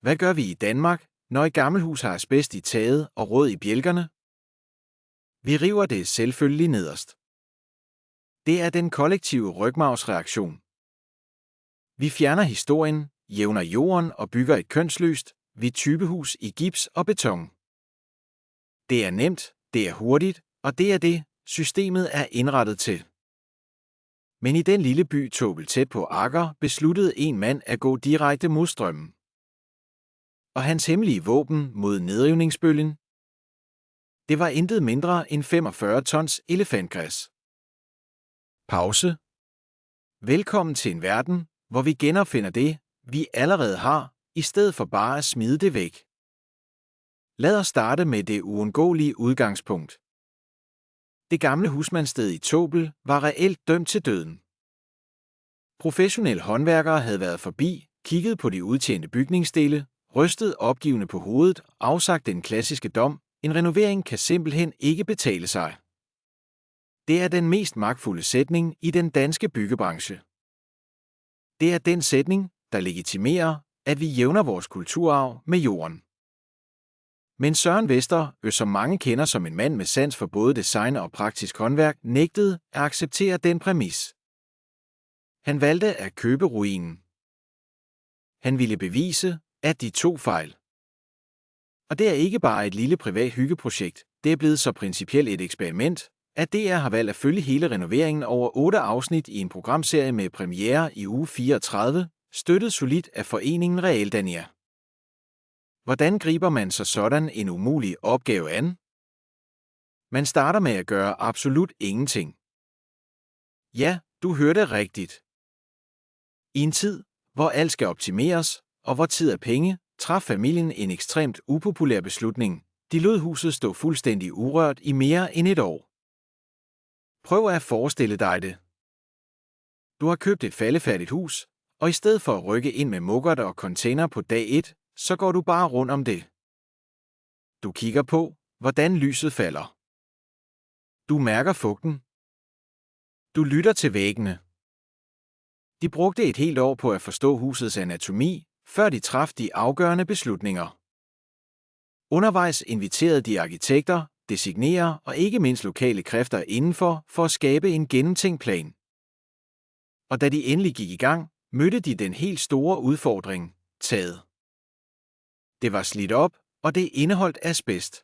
Hvad gør vi i Danmark, når et gammelt hus har asbest i taget og råd i bjælkerne? Vi river det selvfølgelig nederst. Det er den kollektive rygmarvsreaktion. Vi fjerner historien, jævner jorden og bygger et kønsløst, hvidt typehus i gips og beton. Det er nemt, det er hurtigt, og det er det, systemet er indrettet til. Men i den lille by Tåbel tæt på Agger besluttede en mand at gå direkte mod strømmen. Og hans hemmelige våben mod nedrivningsbølgen? Det var intet mindre end 45 tons elefantgræs. Pause. Velkommen til en verden, hvor vi genopfinder det, vi allerede har, i stedet for bare at smide det væk. Lad os starte med det uundgåelige udgangspunkt. Det gamle husmandssted i Tåbel var reelt dømt til døden. Professionelle håndværkere havde været forbi, kigget på de udtjente bygningsdele, rystet opgivende på hovedet, afsagt den klassiske dom: en renovering kan simpelthen ikke betale sig. Det er den mest magtfulde sætning i den danske byggebranche. Det er den sætning, der legitimerer, at vi jævner vores kulturarv med jorden. Men Søren Vester, som mange kender som en mand med sans for både design og praktisk håndværk, nægtede at acceptere den præmis. Han valgte at købe ruinen. Han ville bevise, at de tog fejl. Og det er ikke bare et lille privat hyggeprojekt, det er blevet så principielt et eksperiment, at DR har valgt at følge hele renoveringen over 8 afsnit i en programserie med premiere i uge 34, støttet solidt af foreningen Realdania. Hvordan griber man så sådan en umulig opgave an? Man starter med at gøre absolut ingenting. Ja, du hørte rigtigt. I en tid, hvor alt skal optimeres, og hvor tid er penge, traf familien en ekstremt upopulær beslutning. De lod huset stå fuldstændig urørt i mere end et år. Prøv at forestille dig det. Du har købt et faldefærdigt hus, og i stedet for at rykke ind med muggert og container på dag 1, så går du bare rundt om det. Du kigger på, hvordan lyset falder. Du mærker fugten. Du lytter til væggene. De brugte et helt år på at forstå husets anatomi, før de traf de afgørende beslutninger. Undervejs inviterede de arkitekter, designerer og ikke mindst lokale kræfter indenfor for at skabe en gennemtænkt plan. Og da de endelig gik i gang, mødte de den helt store udfordring: taget. Det var slidt op, og det indeholdt asbest.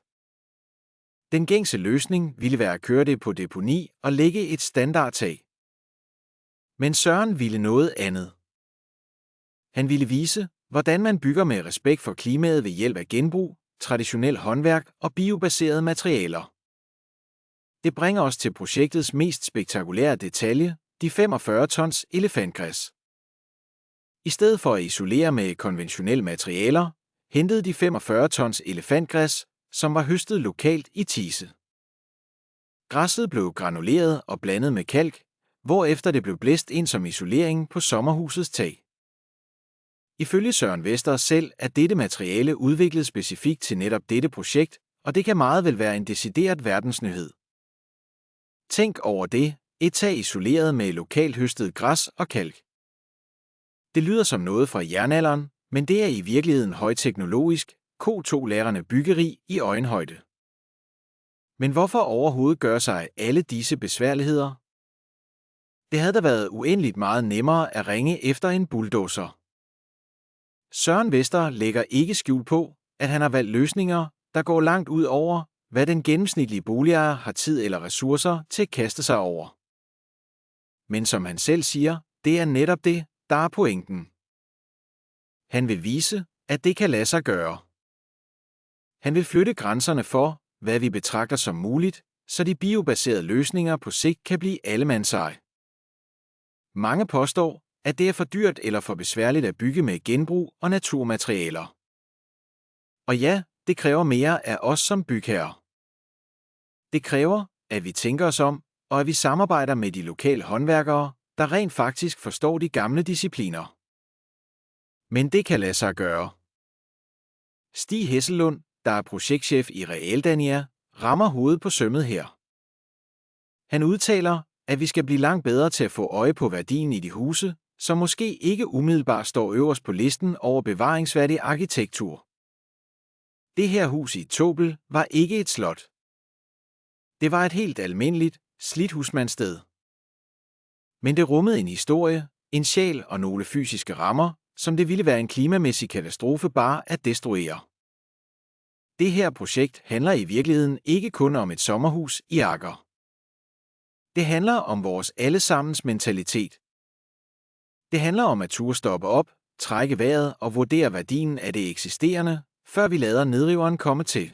Den gængse løsning ville være at køre det på deponi og lægge et standardtag. Men Søren ville noget andet. Han ville vise, hvordan man bygger med respekt for klimaet ved hjælp af genbrug, traditionel håndværk og biobaserede materialer. Det bringer os til projektets mest spektakulære detalje, de 45 tons elefantgræs. I stedet for at isolere med konventionelle materialer, hentede de 45 tons elefantgræs, som var høstet lokalt i Thise. Græsset blev granuleret og blandet med kalk, hvorefter det blev blæst ind som isolering på sommerhusets tag. Ifølge Søren Vester selv er dette materiale udviklet specifikt til netop dette projekt, og det kan meget vel være en decideret verdensnyhed. Tænk over det, et tag isoleret med lokalt høstet græs og kalk. Det lyder som noget fra jernalderen, men det er i virkeligheden højteknologisk, K2-lærende byggeri i øjenhøjde. Men hvorfor overhovedet gøre sig alle disse besværligheder? Det havde da været uendeligt meget nemmere at ringe efter en bulldozer. Søren Vester lægger ikke skjul på, at han har valgt løsninger, der går langt ud over, hvad den gennemsnitlige boligejer har tid eller ressourcer til at kaste sig over. Men som han selv siger, det er netop det, der er pointen. Han vil vise, at det kan lade sig gøre. Han vil flytte grænserne for, hvad vi betragter som muligt, så de biobaserede løsninger på sigt kan blive allemandseje. Mange påstår, at det er for dyrt eller for besværligt at bygge med genbrug og naturmaterialer. Og ja, det kræver mere af os som bygherrer. Det kræver, at vi tænker os om, og at vi samarbejder med de lokale håndværkere, der rent faktisk forstår de gamle discipliner. Men det kan lade sig gøre. Stig Hessellund, der er projektchef i Realdania, rammer hovedet på sømmet her. Han udtaler, at vi skal blive langt bedre til at få øje på værdien i de huse, som måske ikke umiddelbart står øverst på listen over bevaringsværdig arkitektur. Det her hus i Tobel var ikke et slot. Det var et helt almindeligt, slidt husmandssted. Men det rummede en historie, en sjæl og nogle fysiske rammer, som det ville være en klimamæssig katastrofe bare at destruere. Det her projekt handler i virkeligheden ikke kun om et sommerhus i Agger. Det handler om vores allesammens mentalitet. Det handler om at turde stoppe op, trække vejret og vurdere værdien af det eksisterende, før vi lader nedriveren komme til.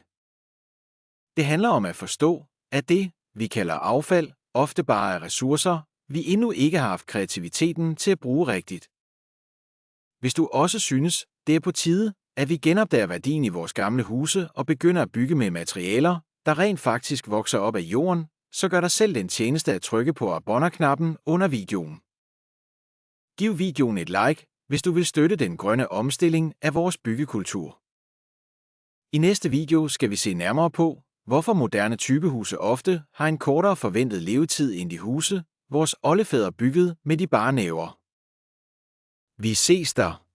Det handler om at forstå, at det, vi kalder affald, ofte bare er ressourcer, vi endnu ikke har haft kreativiteten til at bruge rigtigt. Hvis du også synes, det er på tide, at vi genopdager værdien i vores gamle huse og begynder at bygge med materialer, der rent faktisk vokser op af jorden, så gør dig selv den tjeneste at trykke på abonner-knappen under videoen. Giv videoen et like, hvis du vil støtte den grønne omstilling af vores byggekultur. I næste video skal vi se nærmere på, hvorfor moderne typehuse ofte har en kortere forventet levetid end de huse, vores oldefædre byggede med de bare næver. Vi ses der.